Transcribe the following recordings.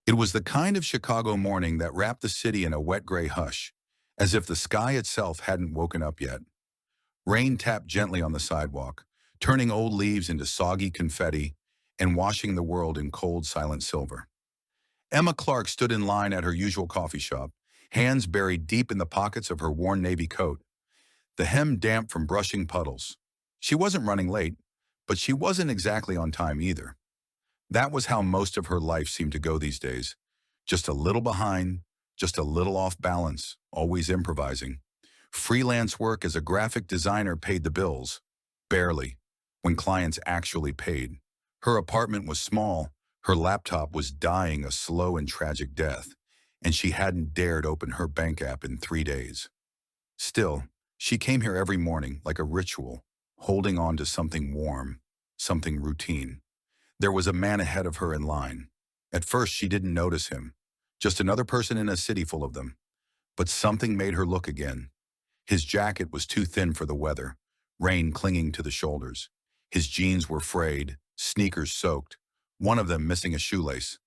It was the kind of Chicago morning that wrapped the city in a wet gray hush, as if the sky itself hadn't woken up yet. Rain tapped gently on the sidewalk, turning old leaves into soggy confetti and washing the world in cold, silent silver. Emma Clarke stood in line at her usual coffee shop, hands buried deep in the pockets of her worn navy coat, the hem damp from brushing puddles. She wasn't running late, but she wasn't exactly on time either. That was how most of her life seemed to go these days. Just a little behind, just a little off balance, always improvising. Freelance work as a graphic designer paid the bills. Barely, when clients actually paid. Her apartment was small, her laptop was dying a slow and tragic death, and she hadn't dared open her bank app in 3 days. Still, she came here every morning like a ritual, holding on to something warm, something routine. There was a man ahead of her in line. At first, she didn't notice him, just another person in a city full of them. But something made her look again. His jacket was too thin for the weather, rain clinging to the shoulders. His jeans were frayed, sneakers soaked, one of them missing a shoelace.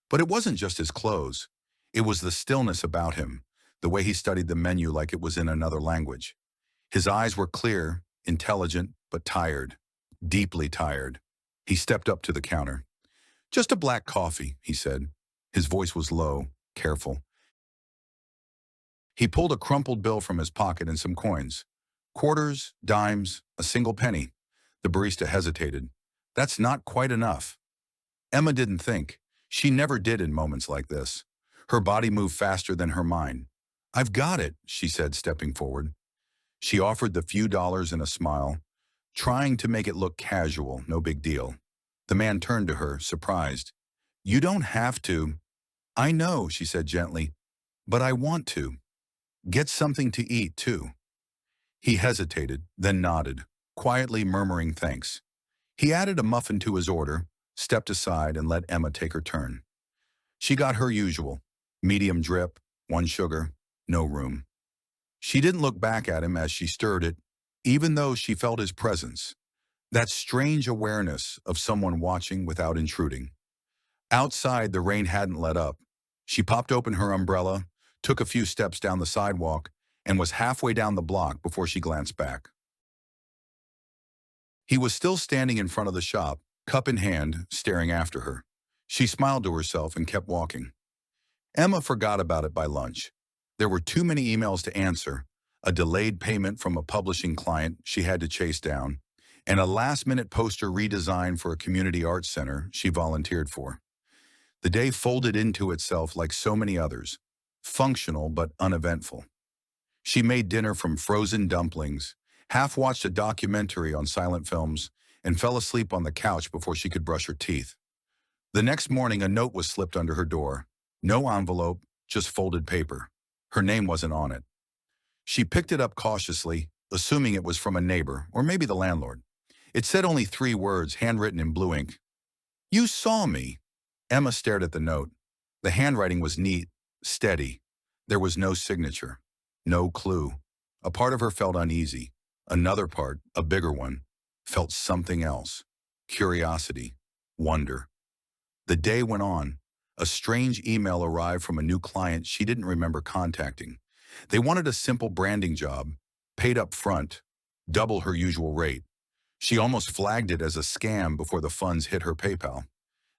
But it wasn't just his clothes. It was the stillness about him, the way he studied the menu like it was in another language. His eyes were clear, intelligent, but tired, deeply tired. He stepped up to the counter. "Just a black coffee," he said. His voice was low, careful. He pulled a crumpled bill from his pocket and some coins. Quarters, dimes, a single penny. The barista hesitated. "That's not quite enough." Emma didn't think. She never did in moments like this. Her body moved faster than her mind. "I've got it," she said, stepping forward. She offered the few dollars and a smile, trying to make it look casual, no big deal. The man turned to her, surprised. "You don't have to." "I know," she said gently, "but I want to. Get something to eat, too." He hesitated, then nodded, quietly murmuring thanks. He added a muffin to his order, stepped aside, and let Emma take her turn. She got her usual, medium drip, 1 sugar, no room. She didn't look back at him as she stirred it, even though she felt his presence. That strange awareness of someone watching without intruding. Outside, the rain hadn't let up. She popped open her umbrella, took a few steps down the sidewalk, and was halfway down the block before she glanced back. He was still standing in front of the shop, cup in hand, staring after her. She smiled to herself and kept walking. Emma forgot about it by lunch. There were too many emails to answer, a delayed payment from a publishing client she had to chase down, and a last-minute poster redesign for a community arts center she volunteered for. The day folded into itself like so many others, functional but uneventful. She made dinner from frozen dumplings, half-watched a documentary on silent films, and fell asleep on the couch before she could brush her teeth. The next morning, a note was slipped under her door. No envelope, just folded paper. Her name wasn't on it. She picked it up cautiously, assuming it was from a neighbor, or maybe the landlord. It said only 3 words, handwritten in blue ink. "You saw me." Emma stared at the note. The handwriting was neat, steady. There was no signature, no clue. A part of her felt uneasy. Another part, a bigger one, felt something else. Curiosity, wonder. The day went on. A strange email arrived from a new client she didn't remember contacting. They wanted a simple branding job, paid up front, double her usual rate. She almost flagged it as a scam before the funds hit her PayPal.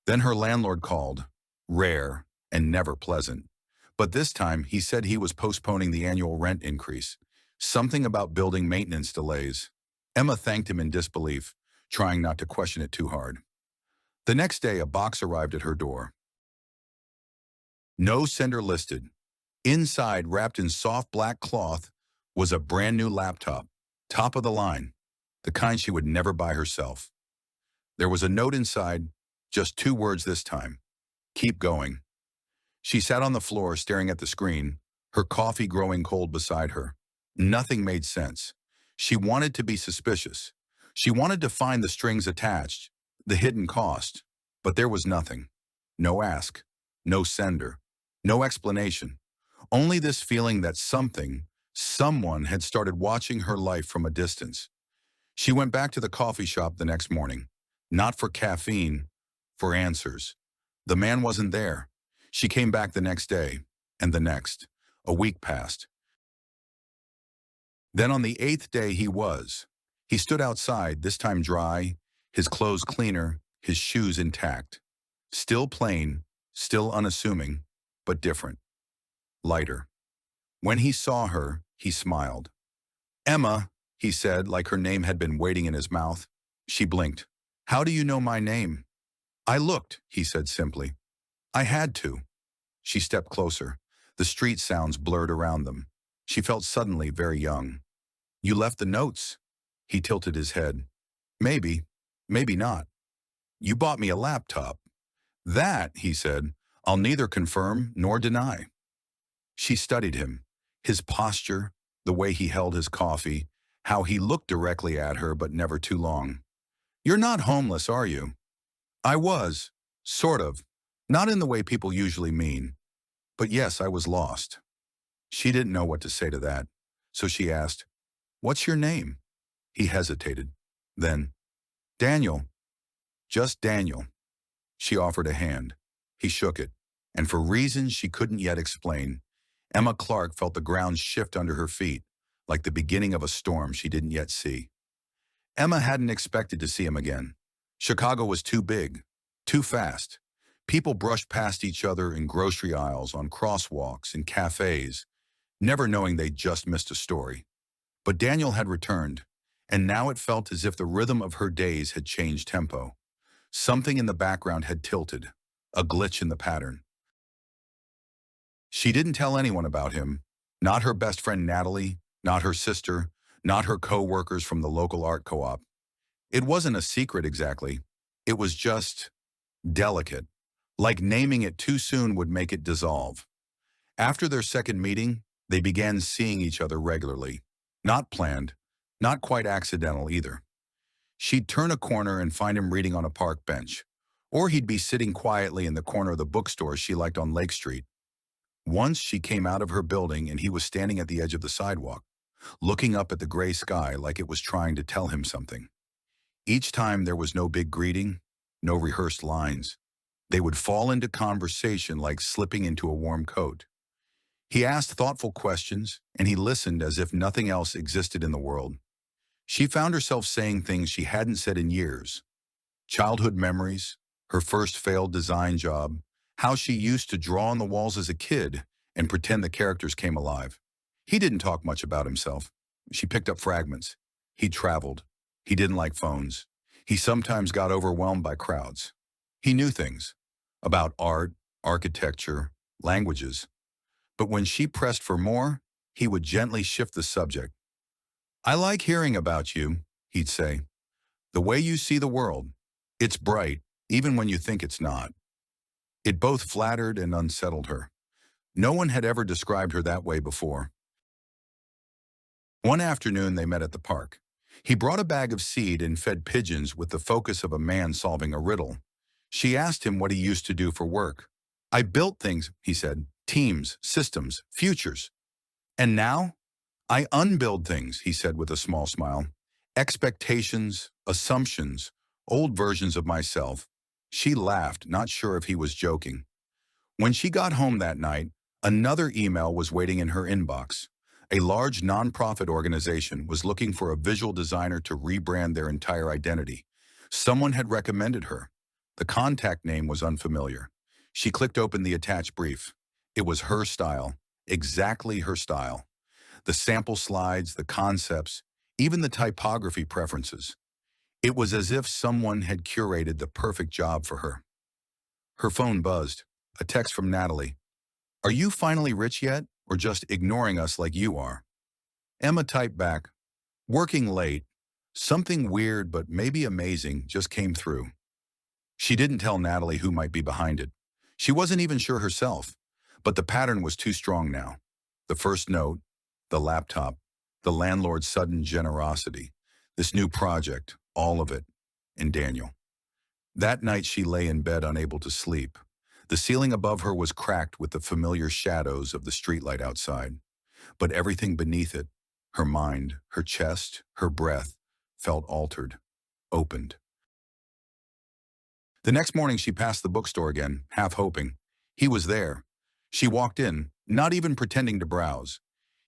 Then her landlord called, rare and never pleasant. But this time he said he was postponing the annual rent increase. Something about building maintenance delays. Emma thanked him in disbelief, trying not to question it too hard. The next day, a box arrived at her door. No sender listed. Inside, wrapped in soft black cloth, was a brand new laptop, top of the line, the kind she would never buy herself. There was a note inside, just 2 words this time. Keep going. She sat on the floor staring at the screen, her coffee growing cold beside her. Nothing made sense. She wanted to be suspicious. She wanted to find the strings attached, the hidden cost. But there was nothing. No ask, no sender, no explanation. Only this feeling that someone had started watching her life from a distance. She went back to the coffee shop the next morning, not for caffeine, for answers. The man wasn't there. She came back the next day, and the next. A week passed. Then on the eighth day he stood outside, this time dry, his clothes cleaner, his shoes intact. Still plain, still unassuming, but different, lighter. When he saw her, he smiled. "Emma," he said, like her name had been waiting in his mouth. She blinked. "How do you know my name?" "I looked," he said simply. "I had to." She stepped closer. The street sounds blurred around them. She felt suddenly very young. "You left the notes." He tilted his head. "Maybe, maybe not." "You bought me a laptop." "That," he said, "I'll neither confirm nor deny." She studied him, his posture, the way he held his coffee, how he looked directly at her but never too long. "You're not homeless, are you?" "I was. Sort of. Not in the way people usually mean. But yes, I was lost." She didn't know what to say to that, so she asked, "What's your name?" He hesitated. Then, "Daniel. Just Daniel." She offered a hand. He shook it, and for reasons she couldn't yet explain, Emma Clarke felt the ground shift under her feet, like the beginning of a storm she didn't yet see. Emma hadn't expected to see him again. Chicago was too big, too fast. People brushed past each other in grocery aisles, on crosswalks, in cafes, never knowing they'd just missed a story. But Daniel had returned, and now it felt as if the rhythm of her days had changed tempo. Something in the background had tilted, a glitch in the pattern. She didn't tell anyone about him, not her best friend Natalie, not her sister, not her co-workers from the local art co-op. It wasn't a secret exactly. It was just delicate, like naming it too soon would make it dissolve. After their second meeting, they began seeing each other regularly. Not planned, not quite accidental either. She'd turn a corner and find him reading on a park bench, or he'd be sitting quietly in the corner of the bookstore she liked on Lake Street. Once she came out of her building and he was standing at the edge of the sidewalk, looking up at the gray sky like it was trying to tell him something. Each time there was no big greeting, no rehearsed lines. They would fall into conversation like slipping into a warm coat. He asked thoughtful questions, and he listened as if nothing else existed in the world. She found herself saying things she hadn't said in years. Childhood memories, her first failed design job, how she used to draw on the walls as a kid and pretend the characters came alive. He didn't talk much about himself. She picked up fragments. He traveled. He didn't like phones. He sometimes got overwhelmed by crowds. He knew things about art, architecture, languages. But when she pressed for more, he would gently shift the subject. "I like hearing about you," he'd say. "The way you see the world. It's bright, even when you think it's not." It both flattered and unsettled her. No one had ever described her that way before. One afternoon they met at the park. He brought a bag of seed and fed pigeons with the focus of a man solving a riddle. She asked him what he used to do for work. "I built things," he said. "Teams, systems, futures. And now? I unbuild things," he said with a small smile. "Expectations, assumptions, old versions of myself." She laughed, not sure if he was joking. When she got home that night, another email was waiting in her inbox. A large nonprofit organization was looking for a visual designer to rebrand their entire identity. Someone had recommended her. The contact name was unfamiliar. She clicked open the attached brief. It was her style, exactly her style. The sample slides, the concepts, even the typography preferences. It was as if someone had curated the perfect job for her. Her phone buzzed. A text from Natalie. "Are you finally rich yet, or just ignoring us like you are?" Emma typed back, "Working late. Something weird but maybe amazing just came through." She didn't tell Natalie who might be behind it. She wasn't even sure herself, but the pattern was too strong now. The first note, the laptop, the landlord's sudden generosity, this new project, all of it, and Daniel. That night she lay in bed unable to sleep. The ceiling above her was cracked with the familiar shadows of the streetlight outside, but everything beneath it, her mind, her chest, her breath, felt altered, opened. The next morning she passed the bookstore again, half hoping. He was there. She walked in, not even pretending to browse.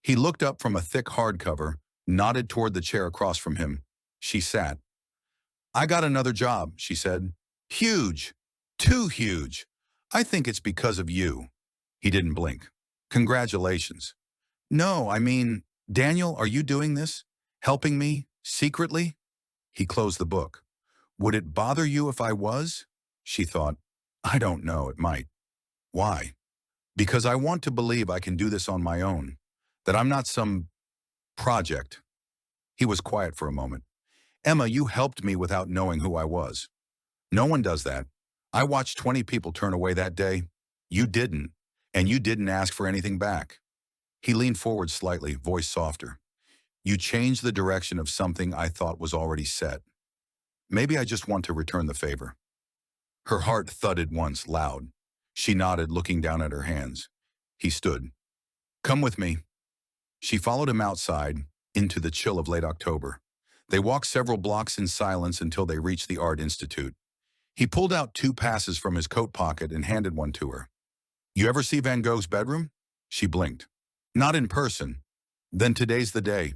He looked up from a thick hardcover, nodded toward the chair across from him. She sat. I got another job, she said. Huge. Too huge. I think it's because of you. He didn't blink. Congratulations. No, I mean, Daniel, are you doing this? Helping me? Secretly? He closed the book. Would it bother you if I was? She thought. I don't know, it might. Why? Because I want to believe I can do this on my own. That I'm not some project. He was quiet for a moment. Emma, you helped me without knowing who I was. No one does that. I watched 20 people turn away that day. You didn't, and you didn't ask for anything back. He leaned forward slightly, voice softer. You changed the direction of something I thought was already set. Maybe I just want to return the favor. Her heart thudded once, loud. She nodded, looking down at her hands. He stood. Come with me. She followed him outside, into the chill of late October. They walked several blocks in silence until they reached the Art Institute. He pulled out 2 passes from his coat pocket and handed one to her. You ever see Van Gogh's bedroom? She blinked. Not in person. Then today's the day.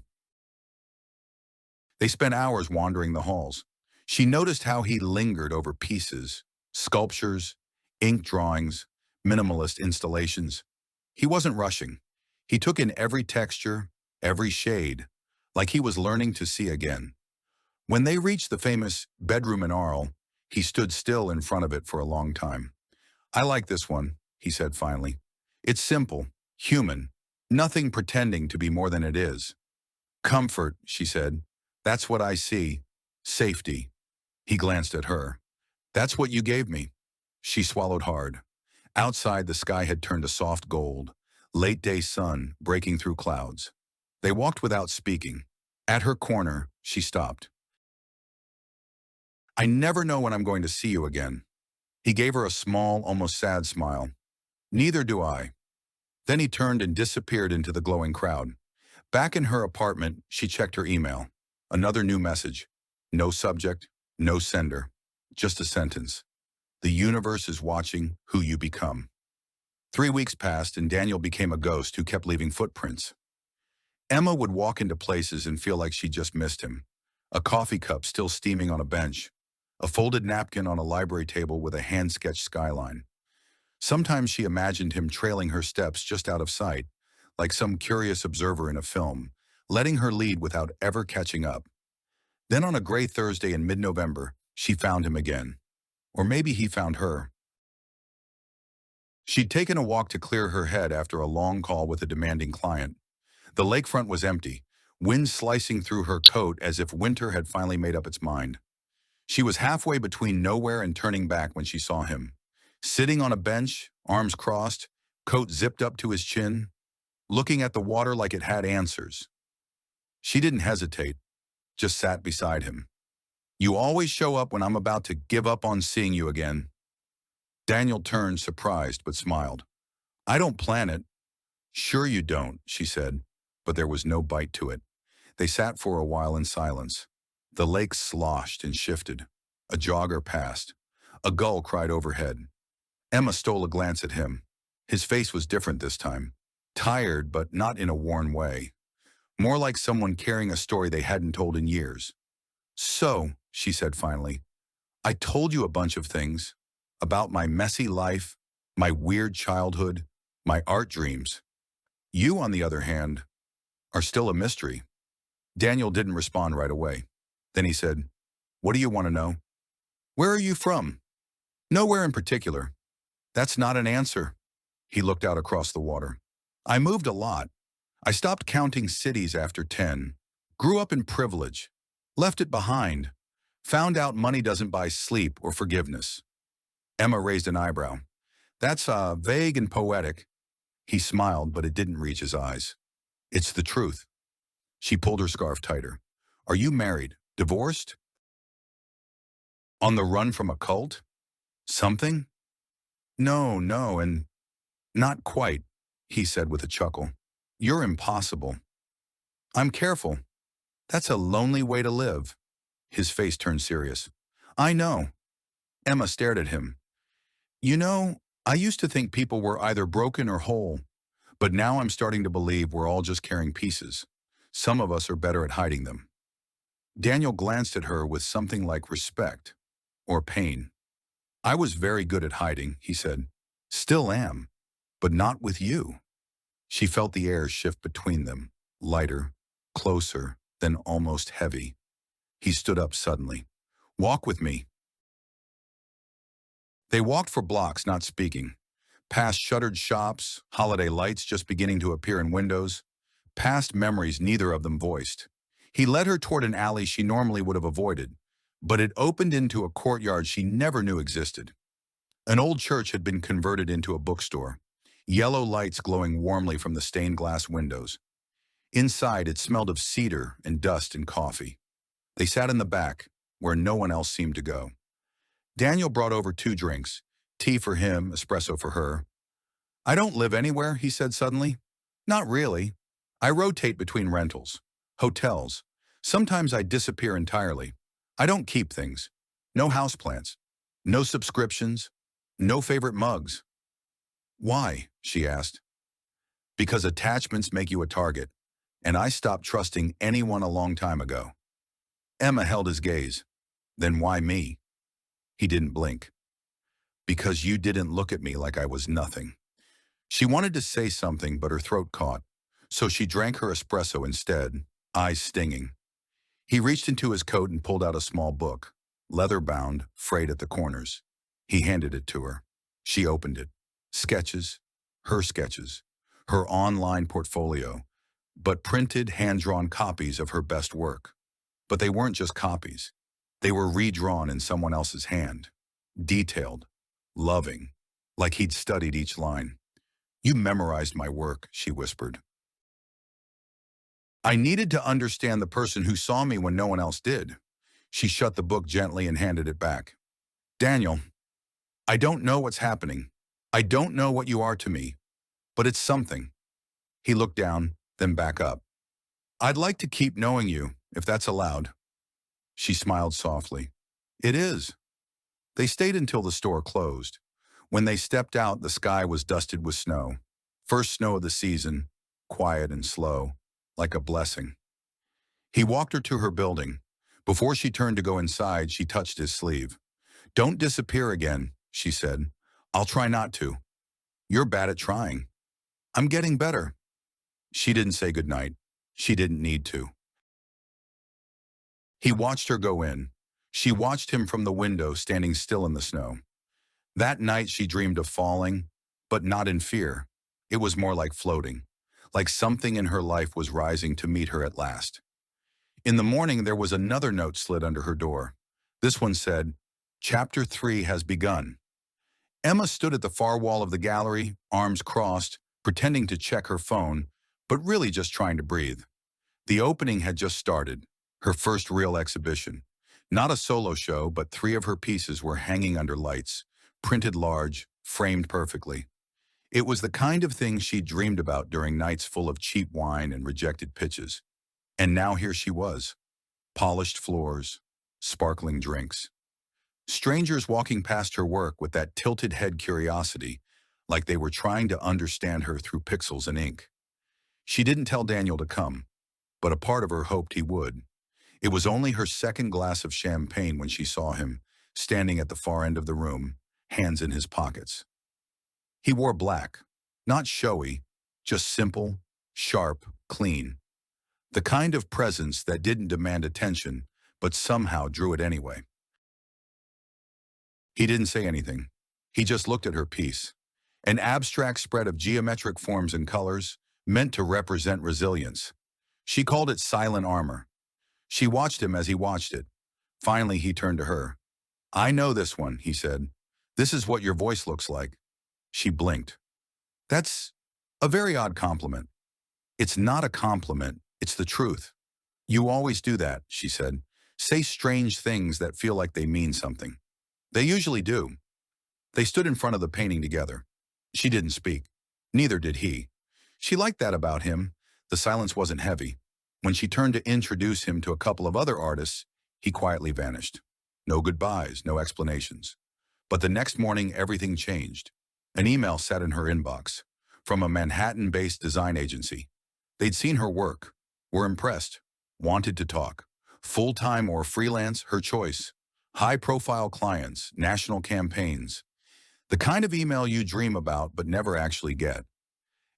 They spent hours wandering the halls. She noticed how he lingered over pieces, sculptures, ink drawings, minimalist installations. He wasn't rushing. He took in every texture, every shade, like he was learning to see again. When they reached the famous bedroom in Arles, he stood still in front of it for a long time. I like this one, he said finally. It's simple, human, nothing pretending to be more than it is. Comfort, she said. That's what I see. Safety. He glanced at her. That's what you gave me. She swallowed hard. Outside, the sky had turned a soft gold, late-day sun breaking through clouds. They walked without speaking. At her corner, she stopped. I never know when I'm going to see you again. He gave her a small, almost sad smile. Neither do I. Then he turned and disappeared into the glowing crowd. Back in her apartment, she checked her email. Another new message. No subject, no sender. Just a sentence. The universe is watching who you become. 3 weeks passed and Daniel became a ghost who kept leaving footprints. Emma would walk into places and feel like she just missed him. A coffee cup still steaming on a bench. A folded napkin on a library table with a hand-sketched skyline. Sometimes she imagined him trailing her steps just out of sight, like some curious observer in a film, letting her lead without ever catching up. Then on a gray Thursday in mid-November, she found him again. Or maybe he found her. She'd taken a walk to clear her head after a long call with a demanding client. The lakefront was empty, wind slicing through her coat as if winter had finally made up its mind. She was halfway between nowhere and turning back when she saw him. Sitting on a bench, arms crossed, coat zipped up to his chin, looking at the water like it had answers. She didn't hesitate, just sat beside him. You always show up when I'm about to give up on seeing you again. Daniel turned, surprised, but smiled. I don't plan it. Sure you don't, she said, but there was no bite to it. They sat for a while in silence. The lake sloshed and shifted. A jogger passed. A gull cried overhead. Emma stole a glance at him. His face was different this time. Tired, but not in a worn way. More like someone carrying a story they hadn't told in years. So, she said finally, I told you a bunch of things. About my messy life, my weird childhood, my art dreams. You, on the other hand, are still a mystery. Daniel didn't respond right away. Then he said, what do you want to know? Where are you from? Nowhere in particular. That's not an answer. He looked out across the water. I moved a lot. I stopped counting cities after 10. Grew up in privilege. Left it behind. Found out money doesn't buy sleep or forgiveness. Emma raised an eyebrow. That's vague and poetic. He smiled, but it didn't reach his eyes. It's the truth. She pulled her scarf tighter. Are you married? Divorced? On the run from a cult? Something? No, and not quite, he said with a chuckle. You're impossible. I'm careful. That's a lonely way to live. His face turned serious. I know. Emma stared at him. You know, I used to think people were either broken or whole, but now I'm starting to believe we're all just carrying pieces. Some of us are better at hiding them. Daniel glanced at her with something like respect or pain. I was very good at hiding, he said. Still am, but not with you. She felt the air shift between them, lighter, closer, then almost heavy. He stood up suddenly. Walk with me. They walked for blocks, not speaking. Past shuttered shops, holiday lights just beginning to appear in windows, past memories neither of them voiced. He led her toward an alley she normally would have avoided, but it opened into a courtyard she never knew existed. An old church had been converted into a bookstore, yellow lights glowing warmly from the stained glass windows. Inside, it smelled of cedar and dust and coffee. They sat in the back, where no one else seemed to go. Daniel brought over 2 drinks, tea for him, espresso for her. I don't live anywhere, he said suddenly. Not really. I rotate between rentals, hotels. Sometimes I disappear entirely. I don't keep things. No houseplants. No subscriptions. No favorite mugs. Why? She asked. Because attachments make you a target, and I stopped trusting anyone a long time ago. Emma held his gaze. Then why me? He didn't blink. Because you didn't look at me like I was nothing. She wanted to say something, but her throat caught, so she drank her espresso instead, eyes stinging. He reached into his coat and pulled out a small book, leather-bound, frayed at the corners. He handed it to her. She opened it. Sketches, her online portfolio, but printed, hand-drawn copies of her best work. But they weren't just copies. They were redrawn in someone else's hand, detailed, loving, like he'd studied each line. You memorized my work, she whispered. I needed to understand the person who saw me when no one else did. She shut the book gently and handed it back. Daniel, I don't know what's happening. I don't know what you are to me, but it's something. He looked down, then back up. I'd like to keep knowing you, if that's allowed. She smiled softly. It is. They stayed until the store closed. When they stepped out, the sky was dusted with snow. First snow of the season, quiet and slow, like a blessing. He walked her to her building. Before she turned to go inside, she touched his sleeve. Don't disappear again, she said. I'll try not to. You're bad at trying. I'm getting better. She didn't say goodnight. She didn't need to. He watched her go in. She watched him from the window, standing still in the snow. That night she dreamed of falling, but not in fear. It was more like floating, like something in her life was rising to meet her at last. In the morning, there was another note slid under her door. This one said, Chapter 3 has begun. Emma stood at the far wall of the gallery, arms crossed, pretending to check her phone, but really just trying to breathe. The opening had just started, her first real exhibition. Not a solo show, but 3 of her pieces were hanging under lights, printed large, framed perfectly. It was the kind of thing she'd dreamed about during nights full of cheap wine and rejected pitches. And now here she was. Polished floors, sparkling drinks. Strangers walking past her work with that tilted head curiosity, like they were trying to understand her through pixels and ink. She didn't tell Daniel to come, but a part of her hoped he would. It was only her second glass of champagne when she saw him, standing at the far end of the room, hands in his pockets. He wore black, not showy, just simple, sharp, clean. The kind of presence that didn't demand attention, but somehow drew it anyway. He didn't say anything. He just looked at her piece. An abstract spread of geometric forms and colors, meant to represent resilience. She called it silent armor. She watched him as he watched it. Finally, he turned to her. I know this one, he said. This is what your voice looks like. She blinked. That's a very odd compliment. It's not a compliment, it's the truth. You always do that, she said. Say strange things that feel like they mean something. They usually do. They stood in front of the painting together. She didn't speak. Neither did he. She liked that about him. The silence wasn't heavy. When she turned to introduce him to a couple of other artists, he quietly vanished. No goodbyes, no explanations. But the next morning, everything changed. An email sat in her inbox from a Manhattan-based design agency. They'd seen her work, were impressed, wanted to talk. Full-time or freelance, her choice. High-profile clients, national campaigns. The kind of email you dream about but never actually get.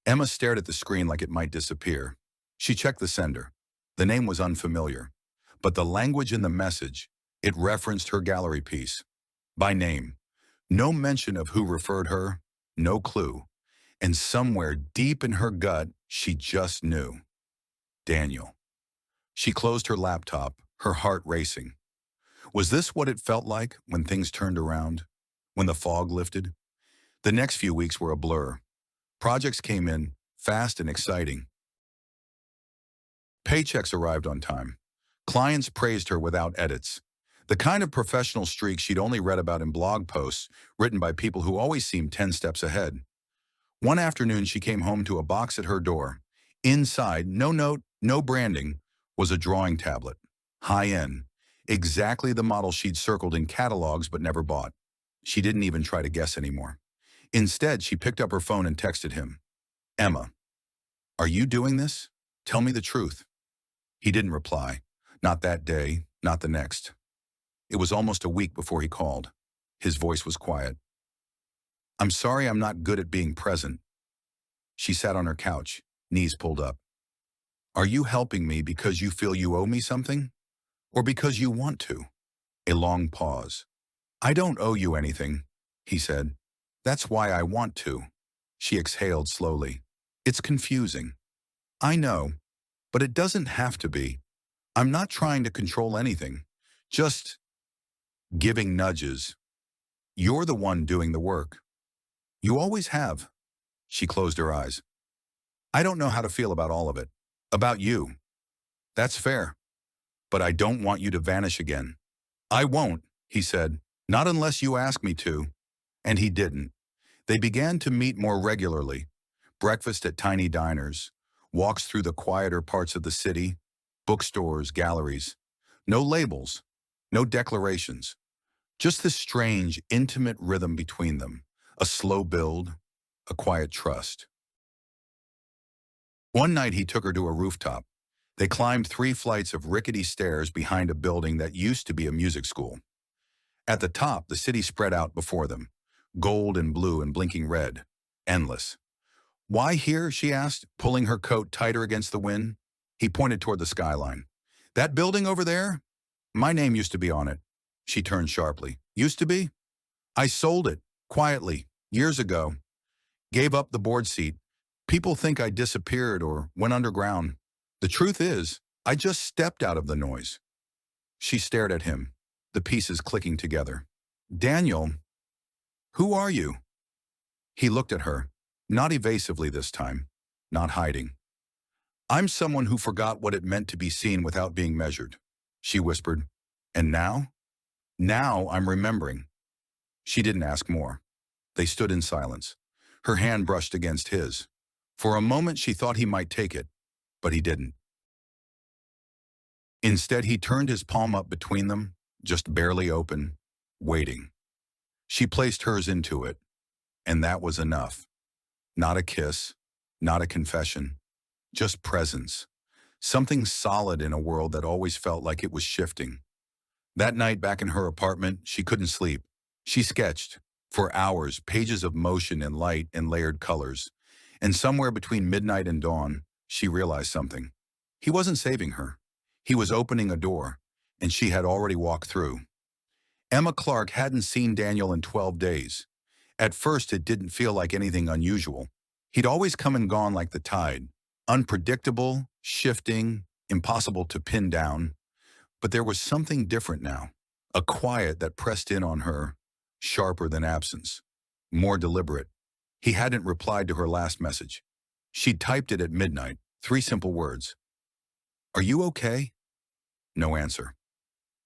Emma stared at the screen like it might disappear. She checked the sender. The name was unfamiliar, but the language in the message, it referenced her gallery piece. By name. No mention of who referred her, no clue. And somewhere deep in her gut, she just knew. Daniel. She closed her laptop, her heart racing. Was this what it felt like when things turned around? When the fog lifted? The next few weeks were a blur. Projects came in, fast and exciting. Paychecks arrived on time. Clients praised her without edits. The kind of professional streak she'd only read about in blog posts written by people who always seemed 10 steps ahead. One afternoon, she came home to a box at her door. Inside, no note, no branding, was a drawing tablet. High-end. Exactly the model she'd circled in catalogs but never bought. She didn't even try to guess anymore. Instead, she picked up her phone and texted him. Emma, are you doing this? Tell me the truth. He didn't reply. Not that day, not the next. It was almost a week before he called. His voice was quiet. I'm sorry I'm not good at being present. She sat on her couch, knees pulled up. Are you helping me because you feel you owe me something? Or because you want to? A long pause. I don't owe you anything, he said. That's why I want to. She exhaled slowly. It's confusing. I know, but it doesn't have to be. I'm not trying to control anything. Just giving nudges. You're the one doing the work. You always have. She closed her eyes. I don't know how to feel about all of it. About you. That's fair. But I don't want you to vanish again. I won't, he said. Not unless you ask me to. And he didn't. They began to meet more regularly. Breakfast at tiny diners, walks through the quieter parts of the city, bookstores, galleries. No labels, no declarations. Just this strange, intimate rhythm between them. A slow build, a quiet trust. One night he took her to a rooftop. They climbed 3 flights of rickety stairs behind a building that used to be a music school. At the top, the city spread out before them, gold and blue and blinking red, endless. Why here, she asked, pulling her coat tighter against the wind. He pointed toward the skyline. That building over there? My name used to be on it. She turned sharply. Used to be? I sold it, quietly, years ago. Gave up the board seat. People think I disappeared or went underground. The truth is, I just stepped out of the noise. She stared at him, the pieces clicking together. Daniel, who are you? He looked at her, not evasively this time, not hiding. I'm someone who forgot what it meant to be seen without being measured, she whispered. And now? Now I'm remembering. She didn't ask more. They stood in silence. Her hand brushed against his. For a moment she thought he might take it, but he didn't. Instead, he turned his palm up between them, just barely open, waiting. She placed hers into it, and that was enough. Not a kiss, not a confession, just presence. Something solid in a world that always felt like it was shifting. That night back in her apartment, she couldn't sleep. She sketched, for hours, pages of motion and light and layered colors. And somewhere between midnight and dawn, she realized something. He wasn't saving her. He was opening a door, and she had already walked through. Emma Clarke hadn't seen Daniel in 12 days. At first, it didn't feel like anything unusual. He'd always come and gone like the tide, unpredictable, shifting, impossible to pin down. But there was something different now, a quiet that pressed in on her, sharper than absence, more deliberate. He hadn't replied to her last message. She'd typed it at midnight, 3 simple words. Are you okay? No answer.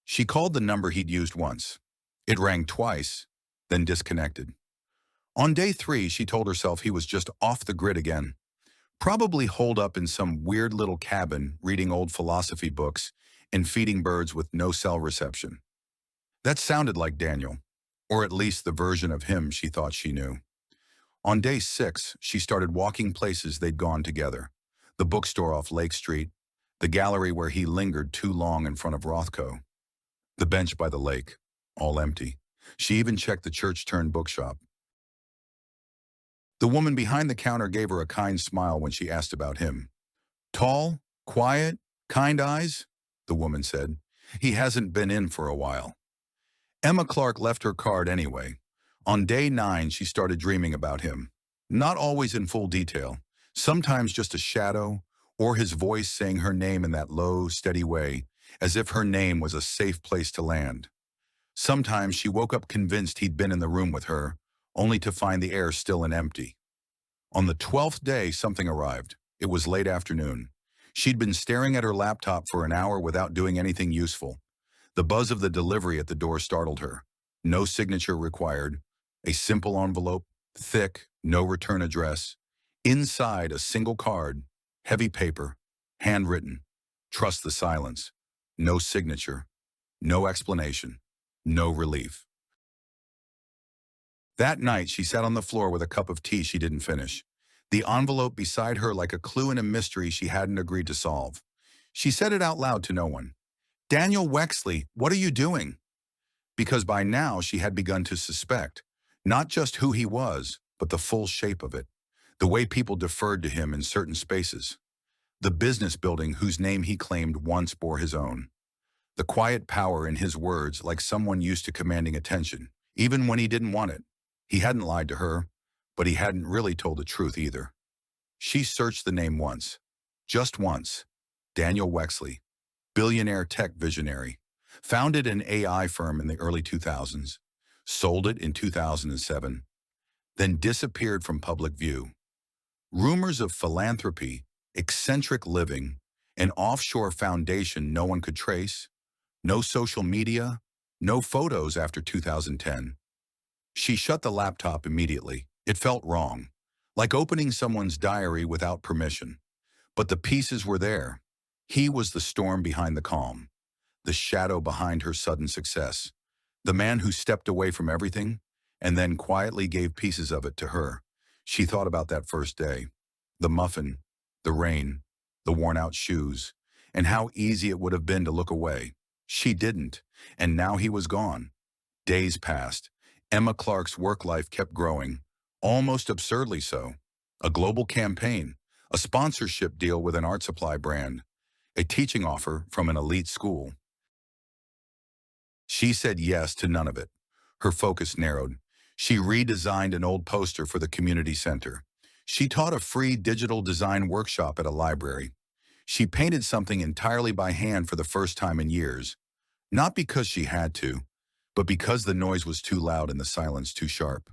She called the number he'd used once. It rang twice, then disconnected. On day 3, she told herself he was just off the grid again. Probably holed up in some weird little cabin, reading old philosophy books and feeding birds with no cell reception. That sounded like Daniel, or at least the version of him she thought she knew. On day 6, she started walking places they'd gone together. The bookstore off Lake Street, the gallery where he lingered too long in front of Rothko, the bench by the lake, all empty. She even checked the church-turned-bookshop. The woman behind the counter gave her a kind smile when she asked about him. Tall, quiet, kind eyes, the woman said. He hasn't been in for a while. Emma Clarke left her card anyway. On day 9, she started dreaming about him. Not always in full detail, sometimes just a shadow, or his voice saying her name in that low, steady way, as if her name was a safe place to land. Sometimes she woke up convinced he'd been in the room with her, only to find the air still and empty. On the 12th day, something arrived. It was late afternoon. She'd been staring at her laptop for an hour without doing anything useful. The buzz of the delivery at the door startled her. No signature required. A simple envelope, thick, no return address. Inside, a single card, heavy paper, handwritten. Trust the silence. No signature. No explanation. No relief. That night, she sat on the floor with a cup of tea she didn't finish. The envelope beside her like a clue in a mystery she hadn't agreed to solve. She said it out loud to no one. Daniel Wexley, what are you doing? Because by now she had begun to suspect, not just who he was, but the full shape of it, the way people deferred to him in certain spaces, the business building whose name he claimed once bore his own, the quiet power in his words like someone used to commanding attention, even when he didn't want it. He hadn't lied to her, but he hadn't really told the truth either. She searched the name once, just once, Daniel Wexley, billionaire tech visionary, founded an AI firm in the early 2000s, sold it in 2007, then disappeared from public view. Rumors of philanthropy, eccentric living, an offshore foundation no one could trace, no social media, no photos after 2010. She shut the laptop immediately. It felt wrong, like opening someone's diary without permission. But the pieces were there. He was the storm behind the calm, the shadow behind her sudden success, the man who stepped away from everything and then quietly gave pieces of it to her. She thought about that first day, the muffin, the rain, the worn-out shoes, and how easy it would have been to look away. She didn't, and now he was gone. Days passed. Emma Clarke's work life kept growing, almost absurdly so. A global campaign, a sponsorship deal with an art supply brand, a teaching offer from an elite school. She said yes to none of it. Her focus narrowed. She redesigned an old poster for the community center. She taught a free digital design workshop at a library. She painted something entirely by hand for the first time in years, not because she had to, but because the noise was too loud and the silence too sharp.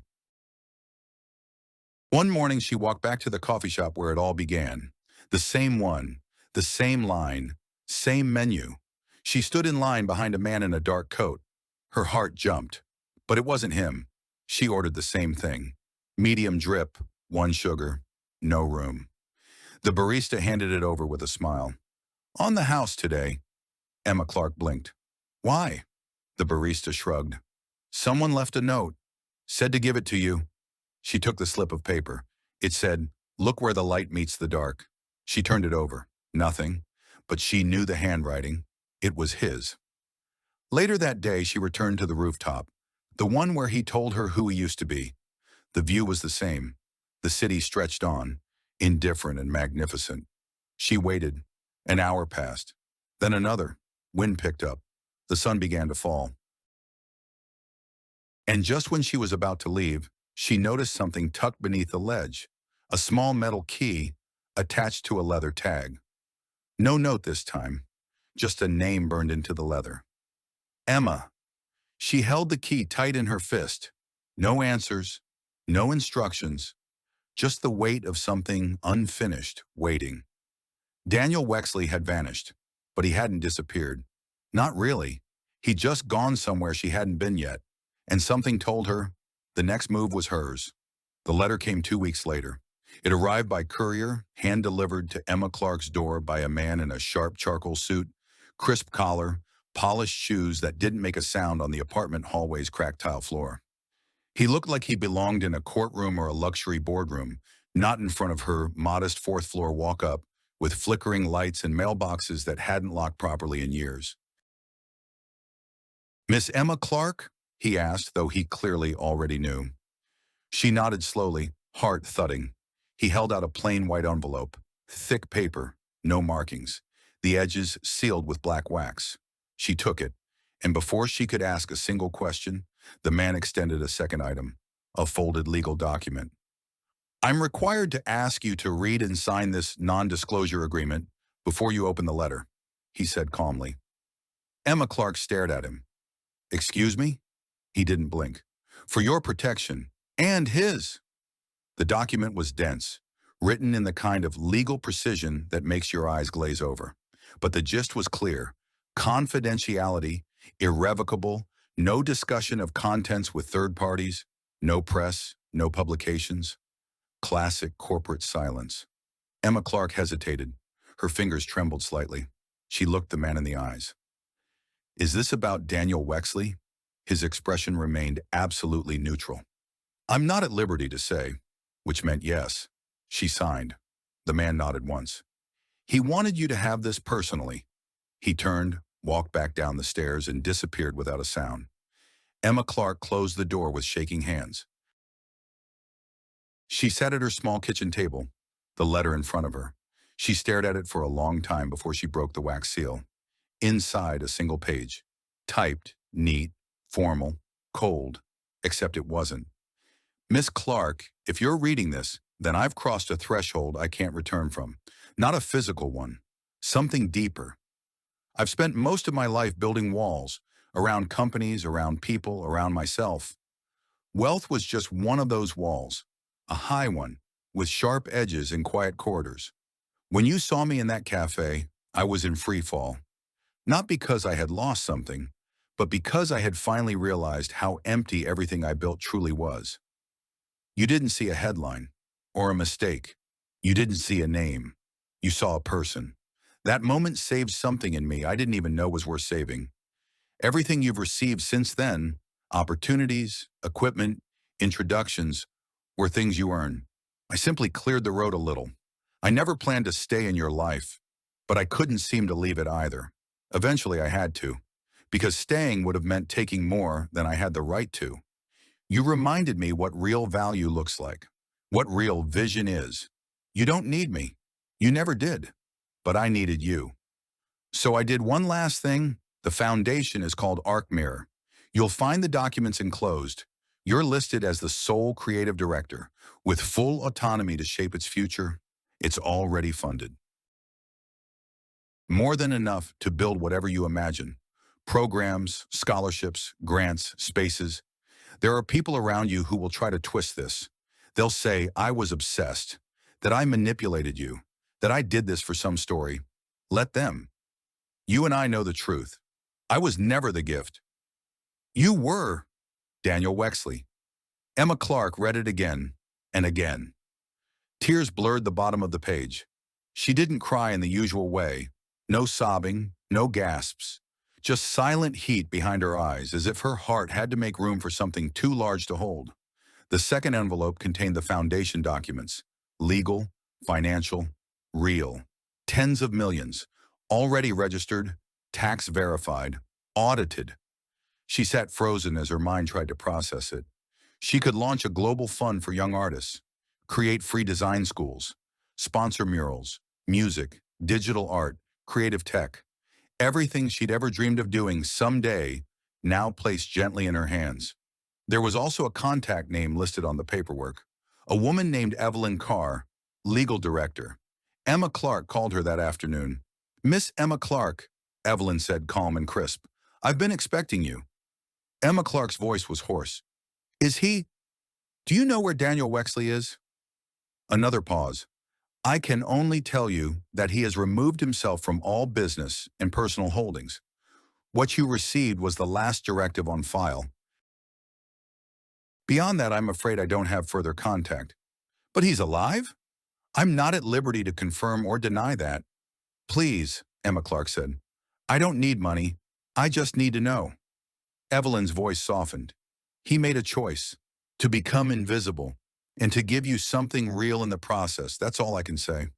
One morning, she walked back to the coffee shop where it all began. The same one, the same line, same menu. She stood in line behind a man in a dark coat. Her heart jumped, but it wasn't him. She ordered the same thing. Medium drip, 1 sugar, no room. The barista handed it over with a smile. On the house today. Emma Clarke blinked. Why? The barista shrugged. Someone left a note. Said to give it to you. She took the slip of paper. It said, look where the light meets the dark. She turned it over. Nothing. But she knew the handwriting. It was his. Later that day, she returned to the rooftop, the one where he told her who he used to be. The view was the same. The city stretched on, indifferent and magnificent. She waited. An hour passed. Then another. Wind picked up. The sun began to fall. And just when she was about to leave, she noticed something tucked beneath the ledge, a small metal key attached to a leather tag. No note this time, just a name burned into the leather. Emma. She held the key tight in her fist. No answers, no instructions, just the weight of something unfinished waiting. Daniel Wexley had vanished, but he hadn't disappeared. Not really. He'd just gone somewhere she hadn't been yet, and something told her the next move was hers. The letter came 2 weeks later. It arrived by courier, hand-delivered to Emma Clarke's door by a man in a sharp charcoal suit, crisp collar, polished shoes that didn't make a sound on the apartment hallway's cracked tile floor. He looked like he belonged in a courtroom or a luxury boardroom, not in front of her modest fourth-floor walk-up with flickering lights and mailboxes that hadn't locked properly in years. "Miss Emma Clarke?" he asked, though he clearly already knew. She nodded slowly, heart thudding. He held out a plain white envelope, thick paper, no markings, the edges sealed with black wax. She took it, and before she could ask a single question, the man extended a second item, a folded legal document. "I'm required to ask you to read and sign this non-disclosure agreement before you open the letter," he said calmly. Emma Clarke stared at him. "Excuse me?" He didn't blink. "For your protection, and his." The document was dense, written in the kind of legal precision that makes your eyes glaze over. But the gist was clear. Confidentiality, irrevocable, no discussion of contents with third parties, no press, no publications. Classic corporate silence. Emma Clarke hesitated. Her fingers trembled slightly. She looked the man in the eyes. "Is this about Daniel Wexley?" His expression remained absolutely neutral. "I'm not at liberty to say," which meant yes. She signed. The man nodded once. "He wanted you to have this personally." He turned, walked back down the stairs, and disappeared without a sound. Emma Clarke closed the door with shaking hands. She sat at her small kitchen table, the letter in front of her. She stared at it for a long time before she broke the wax seal. Inside, a single page. Typed, neat, formal, cold, except it wasn't. "Miss Clarke, if you're reading this, then I've crossed a threshold I can't return from. Not a physical one. Something deeper. I've spent most of my life building walls, around companies, around people, around myself. Wealth was just one of those walls, a high one, with sharp edges and quiet corridors. When you saw me in that cafe, I was in free fall. Not because I had lost something, but because I had finally realized how empty everything I built truly was. You didn't see a headline or a mistake. You didn't see a name. You saw a person. That moment saved something in me I didn't even know was worth saving. Everything you've received since then, opportunities, equipment, introductions, were things you earn. I simply cleared the road a little. I never planned to stay in your life, but I couldn't seem to leave it either. Eventually I had to, because staying would have meant taking more than I had the right to. You reminded me what real value looks like, what real vision is. You don't need me. You never did. But I needed you. So I did one last thing. The foundation is called Arc Mirror. You'll find the documents enclosed. You're listed as the sole creative director, with full autonomy to shape its future. It's already funded. More than enough to build whatever you imagine. Programs, scholarships, grants, spaces. There are people around you who will try to twist this. They'll say, I was obsessed, that I manipulated you, that I did this for some story. Let them. You and I know the truth. I was never the gift. You were Daniel Wexley. Emma Clarke read it again and again. Tears blurred the bottom of the page. She didn't cry in the usual way. No sobbing, no gasps. Just silent heat behind her eyes, as if her heart had to make room for something too large to hold. The second envelope contained the foundation documents. Legal, financial, real. Tens of millions. Already registered, tax verified, audited. She sat frozen as her mind tried to process it. She could launch a global fund for young artists, create free design schools, sponsor murals, music, digital art, creative tech. Everything she'd ever dreamed of doing someday, now placed gently in her hands. There was also a contact name listed on the paperwork. A woman named Evelyn Carr, legal director. Emma Clarke called her that afternoon. Miss Emma Clarke, Evelyn said, calm and crisp. I've been expecting you. Emma Clarke's voice was hoarse. Is he? Do you know where Daniel Wexley is? Another pause. I can only tell you that he has removed himself from all business and personal holdings. What you received was the last directive on file. Beyond that, I'm afraid I don't have further contact. But he's alive? I'm not at liberty to confirm or deny that. Please, Emma Clarke said. I don't need money. I just need to know. Evelyn's voice softened. He made a choice. to become invisible, and to give you something real in the process. That's all I can say.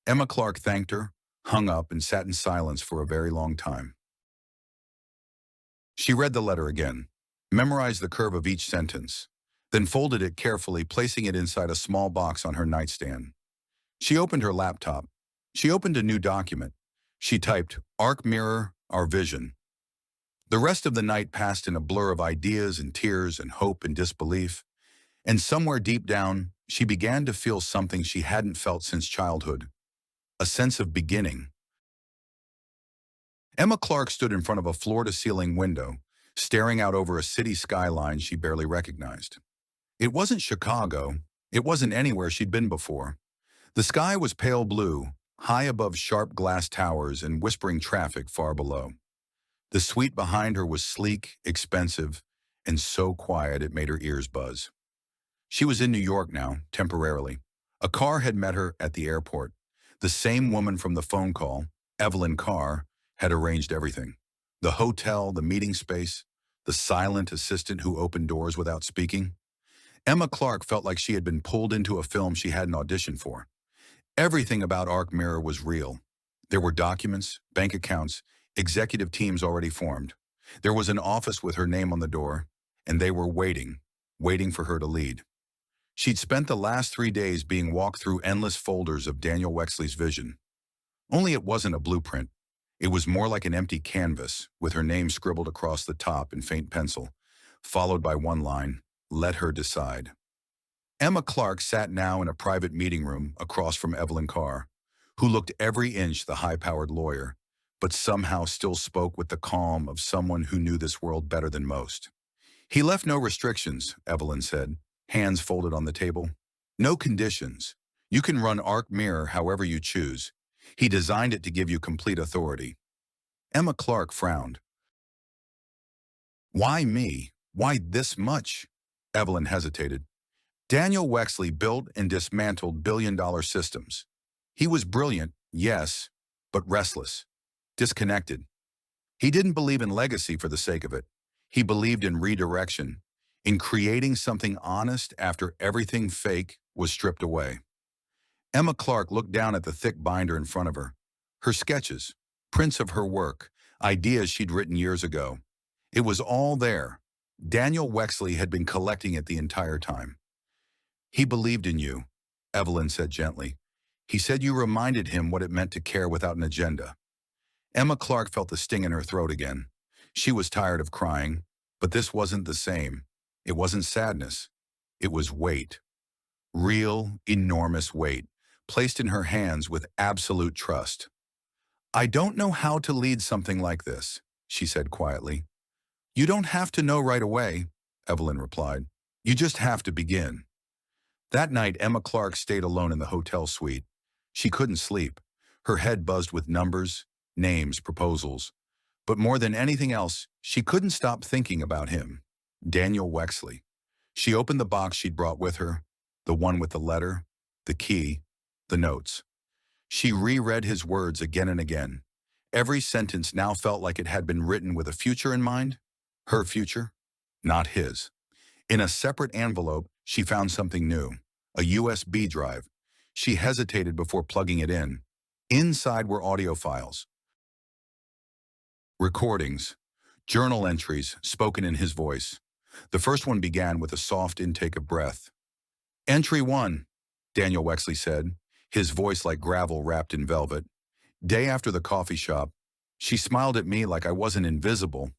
Emma Clarke thanked her, hung up, and sat in silence for a very long time. She read the letter again, memorized the curve of each sentence, then folded it carefully, placing it inside a small box on her nightstand. She opened her laptop. She opened a new document. She typed, "Arc Mirror, Our Vision." The rest of the night passed in a blur of ideas and tears and hope and disbelief. And somewhere deep down, she began to feel something she hadn't felt since childhood, a sense of beginning. Emma Clarke stood in front of a floor-to-ceiling window, staring out over a city skyline she barely recognized. It wasn't Chicago. It wasn't anywhere she'd been before. The sky was pale blue, high above sharp glass towers and whispering traffic far below. The suite behind her was sleek, expensive, and so quiet it made her ears buzz. She was in New York now, temporarily. A car had met her at the airport. The same woman from the phone call, Evelyn Carr, had arranged everything. The hotel, the meeting space, the silent assistant who opened doors without speaking. Emma Clarke felt like she had been pulled into a film she hadn't auditioned for. Everything about Arc Mirror was real. There were documents, bank accounts, executive teams already formed. There was an office with her name on the door, and they were waiting for her to lead. She'd spent the last 3 days being walked through endless folders of Daniel Wexley's vision. Only it wasn't a blueprint. It was more like an empty canvas, with her name scribbled across the top in faint pencil, followed by one line, "Let her decide." Emma Clarke sat now in a private meeting room across from Evelyn Carr, who looked every inch the high-powered lawyer, but somehow still spoke with the calm of someone who knew this world better than most. "He left no restrictions," Evelyn said, hands folded on the table. "No conditions. You can run Arc Mirror however you choose. He designed it to give you complete authority." Emma Clarke frowned. "Why me? Why this much?" Evelyn hesitated. Daniel Wexley built and dismantled billion-dollar systems. He was brilliant, yes, but restless, disconnected. He didn't believe in legacy for the sake of it. He believed in redirection, in creating something honest after everything fake was stripped away. Emma Clarke looked down at the thick binder in front of her. Her sketches, prints of her work, ideas she'd written years ago. It was all there. Daniel Wexley had been collecting it the entire time. "He believed in you," Evelyn said gently. "He said you reminded him what it meant to care without an agenda." Emma Clarke felt the sting in her throat again. She was tired of crying, but this wasn't the same. It wasn't sadness. It was weight. Real, enormous weight, placed in her hands with absolute trust. "I don't know how to lead something like this," she said quietly. "You don't have to know right away," Evelyn replied. "You just have to begin." That night, Emma Clarke stayed alone in the hotel suite. She couldn't sleep. Her head buzzed with numbers, names, proposals. But more than anything else, she couldn't stop thinking about him, Daniel Wexley. She opened the box she'd brought with her, the one with the letter, the key, the notes. She reread his words again and again. Every sentence now felt like it had been written with a future in mind, her future, not his. In a separate envelope, she found something new, a USB drive. She hesitated before plugging it in. Inside were audio files, recordings, journal entries spoken in his voice. The first one began with a soft intake of breath. "Entry 1, Daniel Wexley said, his voice like gravel wrapped in velvet. "Day after the coffee shop. She smiled at me like I wasn't invisible.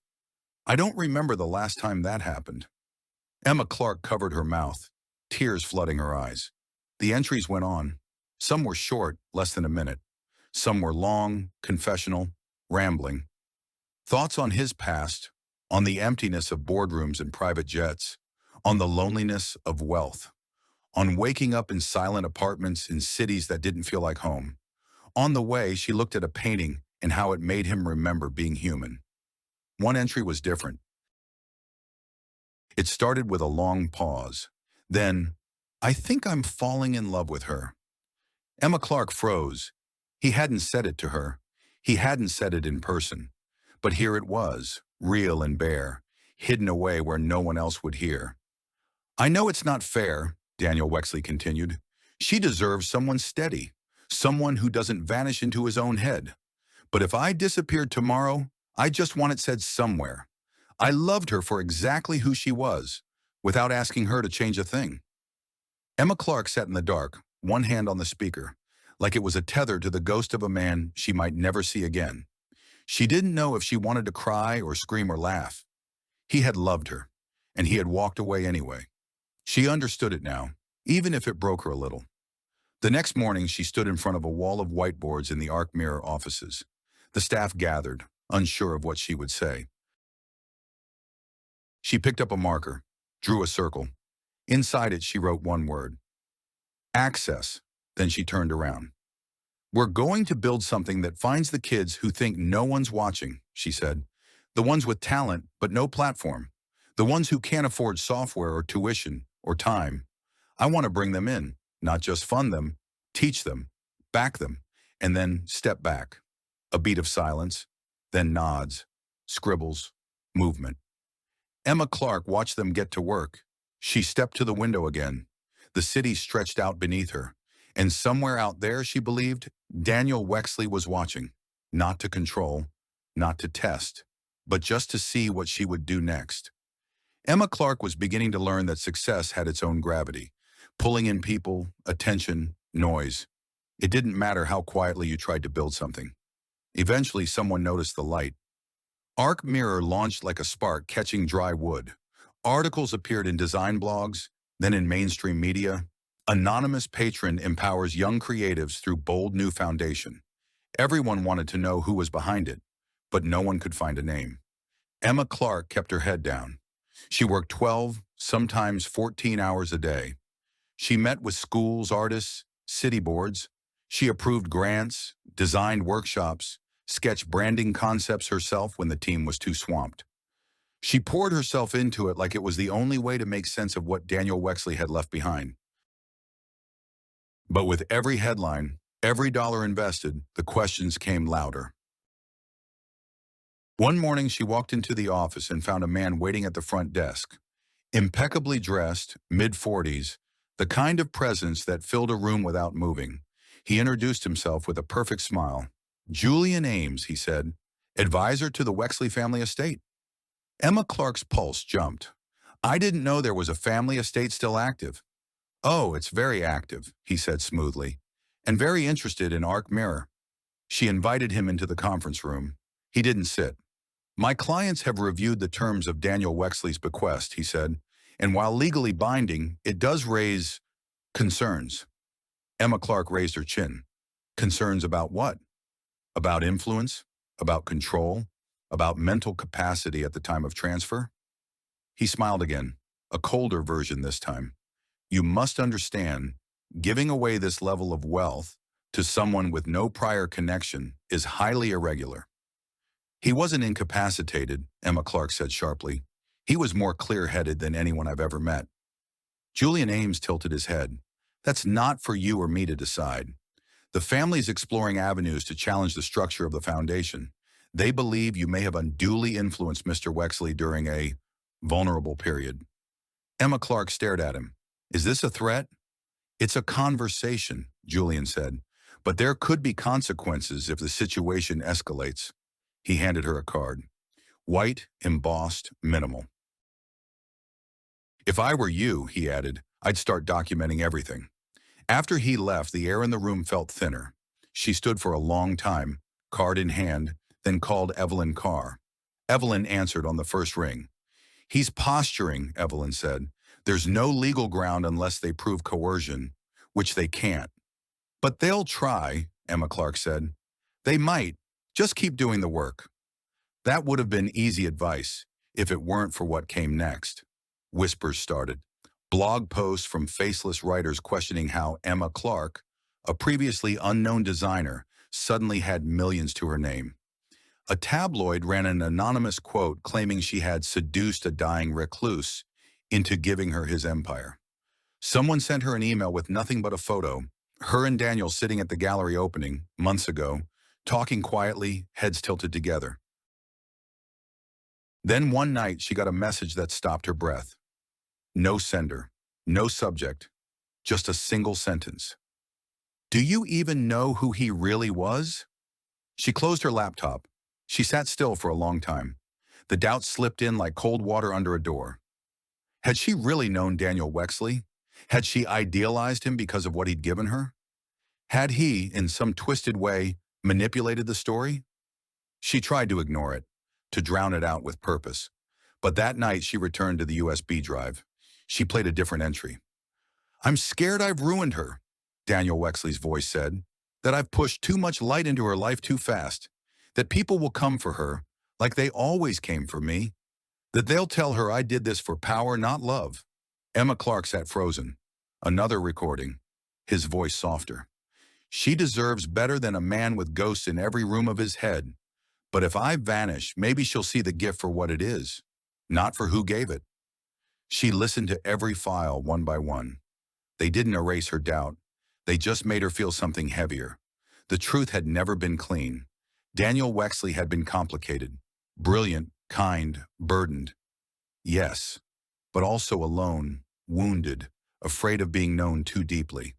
I don't remember the last time that happened." Emma Clarke covered her mouth, tears flooding her eyes. The entries went on. Some were short, less than a minute. Some were long, confessional, rambling. Thoughts on his past, on the emptiness of boardrooms and private jets, on the loneliness of wealth, on waking up in silent apartments in cities that didn't feel like home. On the way, she looked at a painting and how it made him remember being human. One entry was different. It started with a long pause. Then, "I think I'm falling in love with her." Emma Clarke froze. He hadn't said it to her. He hadn't said it in person. But here it was, real and bare, hidden away where no one else would hear. I know it's not fair, Daniel Wexley continued. She deserves someone steady, someone who doesn't vanish into his own head. But if I disappeared tomorrow, I just want it said somewhere. I loved her for exactly who she was, without asking her to change a thing. Emma Clarke sat in the dark, one hand on the speaker, like it was a tether to the ghost of a man she might never see again. She didn't know if she wanted to cry or scream or laugh. He had loved her, and he had walked away anyway. She understood it now, even if it broke her a little. The next morning, she stood in front of a wall of whiteboards in the Arc Mirror offices. The staff gathered, unsure of what she would say. She picked up a marker, drew a circle. Inside it, she wrote one word: access. Then she turned around. We're going to build something that finds the kids who think no one's watching, she said. The ones with talent, but no platform. The ones who can't afford software or tuition or time. I want to bring them in, not just fund them, teach them, back them, and then step back. A beat of silence, then nods, scribbles, movement. Emma Clarke watched them get to work. She stepped to the window again. The city stretched out beneath her. And somewhere out there, she believed, Daniel Wexley was watching. Not to control, not to test, but just to see what she would do next. Emma Clarke was beginning to learn that success had its own gravity, pulling in people, attention, noise. It didn't matter how quietly you tried to build something. Eventually, someone noticed the light. Arc Mirror launched like a spark catching dry wood. Articles appeared in design blogs, then in mainstream media. Anonymous patron empowers young creatives through bold new foundation. Everyone wanted to know who was behind it, but no one could find a name. Emma Clarke kept her head down. She worked 12, sometimes 14 hours a day. She met with schools, artists, city boards. She approved grants, designed workshops, sketched branding concepts herself when the team was too swamped. She poured herself into it like it was the only way to make sense of what Daniel Wexley had left behind. But with every headline, every dollar invested, the questions came louder. One morning, she walked into the office and found a man waiting at the front desk. Impeccably dressed, mid-40s, the kind of presence that filled a room without moving. He introduced himself with a perfect smile. Julian Ames, he said, advisor to the Wexley family estate. Emma Clarke's pulse jumped. I didn't know there was a family estate still active. Oh, it's very active, he said smoothly, and very interested in Arc Mirror. She invited him into the conference room. He didn't sit. My clients have reviewed the terms of Daniel Wexley's bequest, he said, and while legally binding, it does raise concerns. Emma Clarke raised her chin. Concerns about what? About influence? About control? About mental capacity at the time of transfer? He smiled again, a colder version this time. You must understand, giving away this level of wealth to someone with no prior connection is highly irregular. He wasn't incapacitated, Emma Clarke said sharply. He was more clear-headed than anyone I've ever met. Julian Ames tilted his head. That's not for you or me to decide. The family's exploring avenues to challenge the structure of the foundation. They believe you may have unduly influenced Mr. Wexley during a vulnerable period. Emma Clarke stared at him. Is this a threat? It's a conversation, Julian said, but there could be consequences if the situation escalates. He handed her a card. White, embossed, minimal. If I were you, he added, I'd start documenting everything. After he left, the air in the room felt thinner. She stood for a long time, card in hand, then called Evelyn Carr. Evelyn answered on the first ring. He's posturing, Evelyn said. There's no legal ground unless they prove coercion, which they can't. But they'll try, Emma Clarke said. They might. Just keep doing the work. That would have been easy advice if it weren't for what came next. Whispers started. Blog posts from faceless writers questioning how Emma Clarke, a previously unknown designer, suddenly had millions to her name. A tabloid ran an anonymous quote claiming she had seduced a dying recluse into giving her his empire. Someone sent her an email with nothing but a photo, her and Daniel sitting at the gallery opening, months ago, talking quietly, heads tilted together. Then one night she got a message that stopped her breath. No sender, no subject, just a single sentence. Do you even know who he really was? She closed her laptop. She sat still for a long time. The doubt slipped in like cold water under a door. Had she really known Daniel Wexley? Had she idealized him because of what he'd given her? Had he, in some twisted way, manipulated the story? She tried to ignore it, to drown it out with purpose. But that night she returned to the USB drive. She played a different entry. I'm scared I've ruined her, Daniel Wexley's voice said, that I've pushed too much light into her life too fast, that people will come for her, like they always came for me, that they'll tell her I did this for power, not love. Emma Clarke sat frozen. Another recording, his voice softer. She deserves better than a man with ghosts in every room of his head. But if I vanish, maybe she'll see the gift for what it is, not for who gave it. She listened to every file one by one. They didn't erase her doubt. They just made her feel something heavier. The truth had never been clean. Daniel Wexley had been complicated, brilliant, kind, burdened. Yes, but also alone, wounded, afraid of being known too deeply.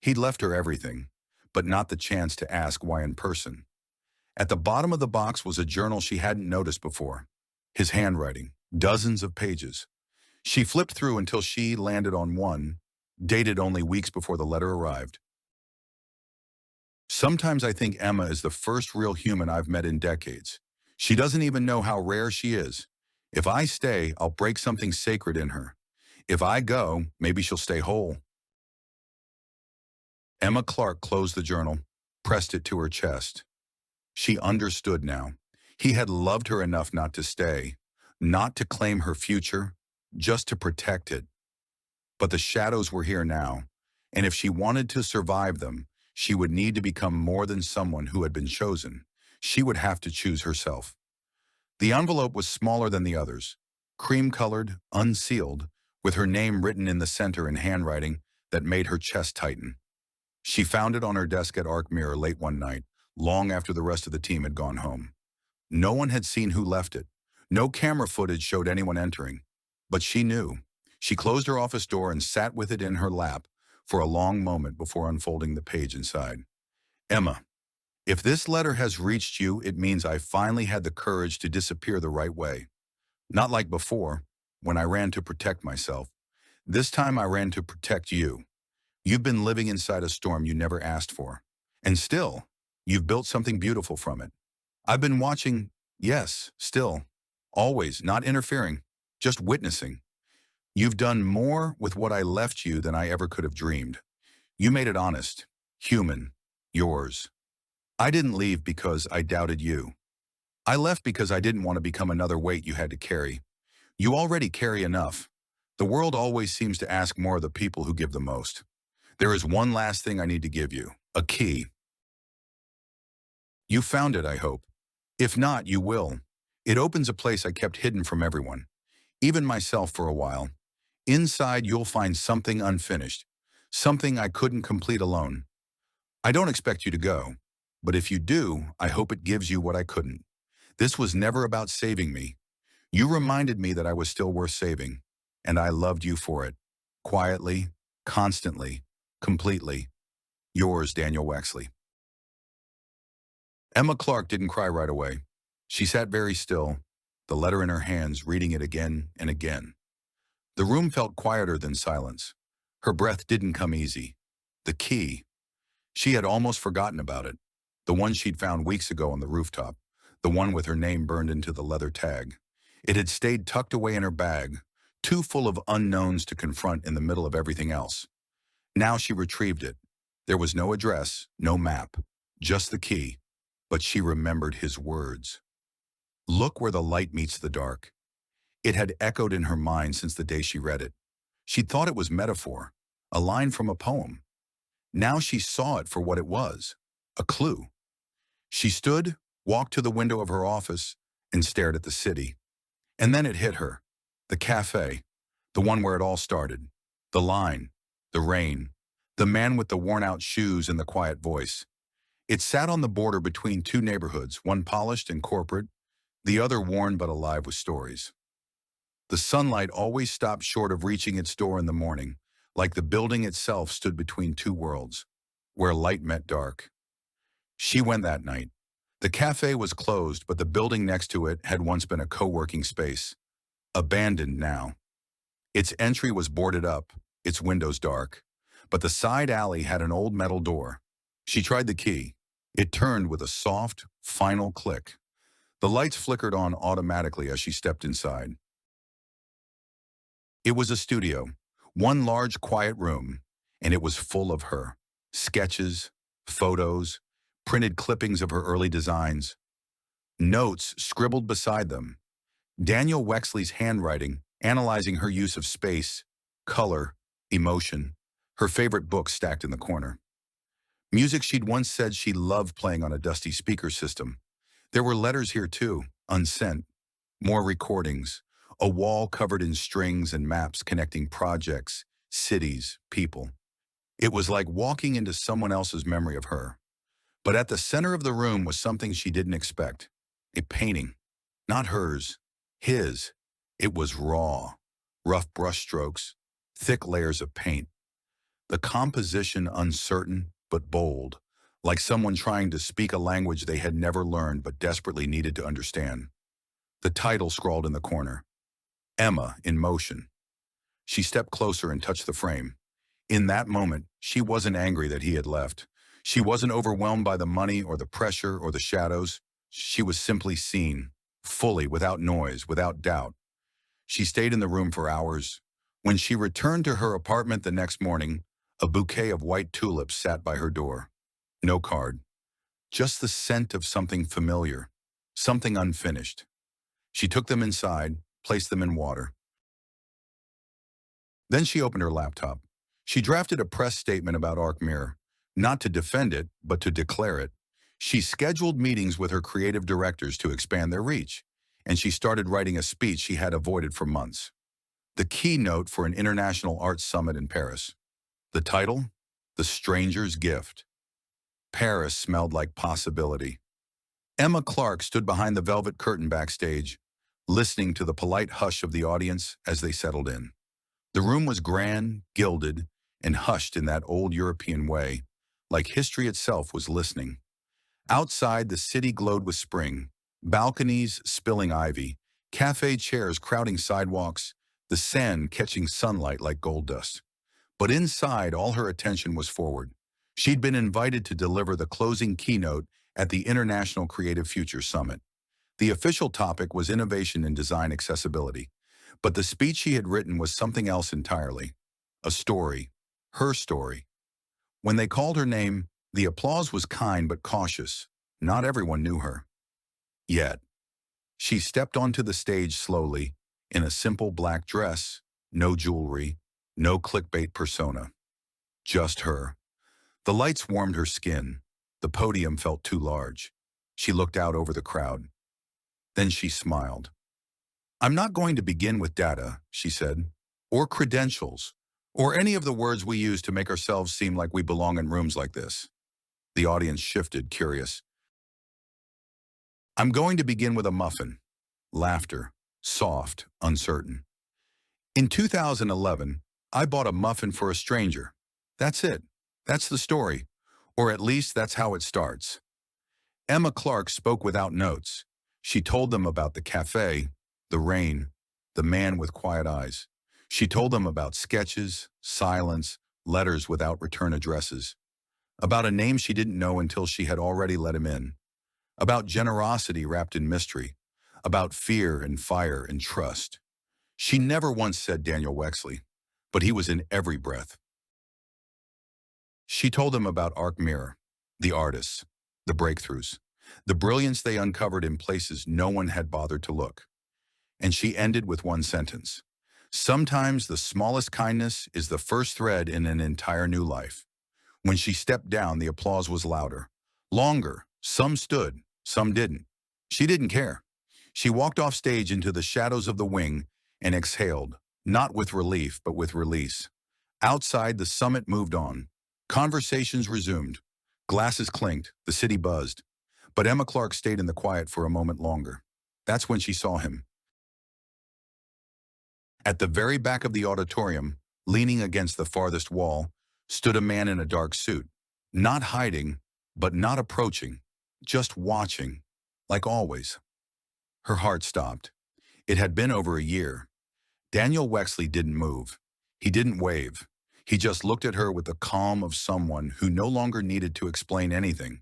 He'd left her everything, but not the chance to ask why in person. At the bottom of the box was a journal she hadn't noticed before. His handwriting, dozens of pages. She flipped through until she landed on one, dated only weeks before the letter arrived. Sometimes I think Emma is the first real human I've met in decades. She doesn't even know how rare she is. If I stay, I'll break something sacred in her. If I go, maybe she'll stay whole. Emma Clarke closed the journal, pressed it to her chest. She understood now. He had loved her enough not to stay, not to claim her future, just to protect it. But the shadows were here now, and if she wanted to survive them, she would need to become more than someone who had been chosen. She would have to choose herself. The envelope was smaller than the others, cream-colored, unsealed, with her name written in the center in handwriting that made her chest tighten. She found it on her desk at Arc Mirror late one night, long after the rest of the team had gone home. No one had seen who left it. No camera footage showed anyone entering. But she knew. She closed her office door and sat with it in her lap for a long moment before unfolding the page inside. Emma, if this letter has reached you, it means I finally had the courage to disappear the right way. Not like before, when I ran to protect myself. This time I ran to protect you. You've been living inside a storm you never asked for. And still, you've built something beautiful from it. I've been watching, yes, still, always, not interfering, just witnessing. You've done more with what I left you than I ever could have dreamed. You made it honest, human, yours. I didn't leave because I doubted you. I left because I didn't want to become another weight you had to carry. You already carry enough. The world always seems to ask more of the people who give the most. There is one last thing I need to give you, a key. You found it, I hope. If not, you will. It opens a place I kept hidden from everyone, even myself for a while. Inside, you'll find something unfinished, something I couldn't complete alone. I don't expect you to go, but if you do, I hope it gives you what I couldn't. This was never about saving me. You reminded me that I was still worth saving, and I loved you for it. Quietly, constantly, completely. Yours, Daniel Wexley. Emma Clarke didn't cry right away. She sat very still, the letter in her hands, reading it again and again. The room felt quieter than silence. Her breath didn't come easy. The key. She had almost forgotten about it. The one she'd found weeks ago on the rooftop. The one with her name burned into the leather tag. It had stayed tucked away in her bag, too full of unknowns to confront in the middle of everything else. Now she retrieved it. There was no address, no map, just the key. But she remembered his words. Look where the light meets the dark. It had echoed in her mind since the day she read it. She'd thought it was metaphor, a line from a poem. Now she saw it for what it was, a clue. She stood, walked to the window of her office, and stared at the city. And then it hit her. The cafe, the one where it all started. The line, the rain, the man with the worn-out shoes and the quiet voice. It sat on the border between two neighborhoods, one polished and corporate, the other worn but alive with stories. The sunlight always stopped short of reaching its door in the morning, like the building itself stood between two worlds, where light met dark. She went that night. The cafe was closed, but the building next to it had once been a co-working space, abandoned now. Its entry was boarded up, its windows dark, but the side alley had an old metal door. She tried the key. It turned with a soft, final click. The lights flickered on automatically as she stepped inside. It was a studio, one large quiet room, and it was full of her. Sketches, photos, printed clippings of her early designs, notes scribbled beside them. Daniel Wexley's handwriting, analyzing her use of space, color, emotion, her favorite book stacked in the corner. Music she'd once said she loved playing on a dusty speaker system. There were letters here too, unsent, more recordings, a wall covered in strings and maps connecting projects, cities, people. It was like walking into someone else's memory of her. But at the center of the room was something she didn't expect. A painting. Not hers. His. It was raw. Rough brushstrokes. Thick layers of paint. The composition uncertain but bold. Like someone trying to speak a language they had never learned but desperately needed to understand. The title scrawled in the corner. Emma in motion. She stepped closer and touched the frame. In that moment, she wasn't angry that he had left. She wasn't overwhelmed by the money or the pressure or the shadows. She was simply seen, fully, without noise, without doubt. She stayed in the room for hours. When she returned to her apartment the next morning, a bouquet of white tulips sat by her door. No card. Just the scent of something familiar, something unfinished. She took them inside, placed them in water. Then she opened her laptop. She drafted a press statement about Arc Mirror, not to defend it, but to declare it. She scheduled meetings with her creative directors to expand their reach, and she started writing a speech she had avoided for months. The keynote for an international arts summit in Paris. The title? The Stranger's Gift. Paris smelled like possibility. Emma Clarke stood behind the velvet curtain backstage, listening to the polite hush of the audience as they settled in. The room was grand, gilded, and hushed in that old European way, like history itself was listening. Outside, the city glowed with spring, balconies spilling ivy, cafe chairs crowding sidewalks, the sand catching sunlight like gold dust. But inside, all her attention was forward. She'd been invited to deliver the closing keynote at the International Creative Future Summit. The official topic was innovation in design accessibility, but the speech she had written was something else entirely. A story. Her story. When they called her name, the applause was kind but cautious. Not everyone knew her. Yet. She stepped onto the stage slowly, in a simple black dress, no jewelry, no clickbait persona. Just her. The lights warmed her skin. The podium felt too large. She looked out over the crowd. Then she smiled. "I'm not going to begin with data," she said, "or credentials, or any of the words we use to make ourselves seem like we belong in rooms like this." The audience shifted, curious. "I'm going to begin with a muffin." Laughter, soft, uncertain. "In 2011, I bought a muffin for a stranger. That's it. That's the story. Or at least that's how it starts." Emma Clarke spoke without notes. She told them about the cafe, the rain, the man with quiet eyes. She told them about sketches, silence, letters without return addresses. About a name she didn't know until she had already let him in. About generosity wrapped in mystery. About fear and fire and trust. She never once said Daniel Wexley, but he was in every breath. She told them about Arc Mirror, the artists, the breakthroughs, the brilliance they uncovered in places no one had bothered to look. And she ended with one sentence. Sometimes the smallest kindness is the first thread in an entire new life. When she stepped down, the applause was louder, longer. Some stood, some didn't. She didn't care. She walked off stage into the shadows of the wing and exhaled, not with relief, but with release. Outside, the summit moved on. Conversations resumed. Glasses clinked, the city buzzed. But Emma Clarke stayed in the quiet for a moment longer. That's when she saw him. At the very back of the auditorium, leaning against the farthest wall, stood a man in a dark suit. Not hiding, but not approaching, just watching, like always. Her heart stopped. It had been over a year. Daniel Wexley didn't move. He didn't wave. He just looked at her with the calm of someone who no longer needed to explain anything.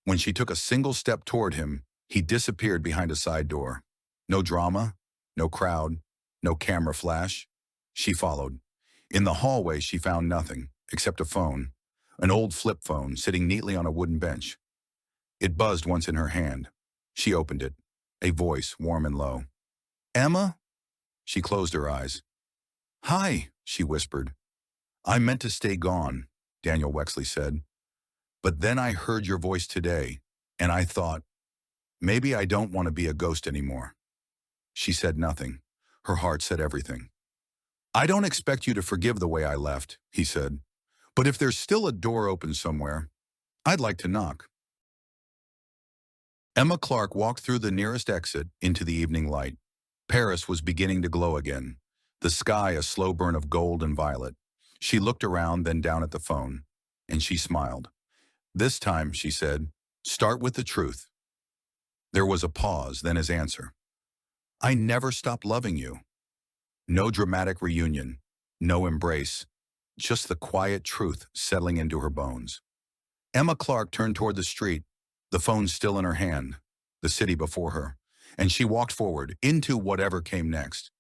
When she took a single step toward him, he disappeared behind a side door. No drama, no crowd, no camera flash. She followed. In the hallway, she found nothing, except a phone, an old flip phone sitting neatly on a wooden bench. It buzzed once in her hand. She opened it, a voice warm and low. "Emma?" She closed her eyes. "Hi," she whispered. "I meant to stay gone," Daniel Wexley said. "But then I heard your voice today, and I thought, maybe I don't want to be a ghost anymore." She said nothing. Her heart said everything. "I don't expect you to forgive the way I left," he said. "But if there's still a door open somewhere, I'd like to knock." Emma Clarke walked through the nearest exit into the evening light. Paris was beginning to glow again, the sky a slow burn of gold and violet. She looked around, then down at the phone, and she smiled. "This time," she said, "start with the truth." There was a pause, then his answer. "I never stopped loving you." No dramatic reunion, no embrace, just the quiet truth settling into her bones. Emma Clarke turned toward the street, the phone still in her hand, the city before her, and she walked forward into whatever came next.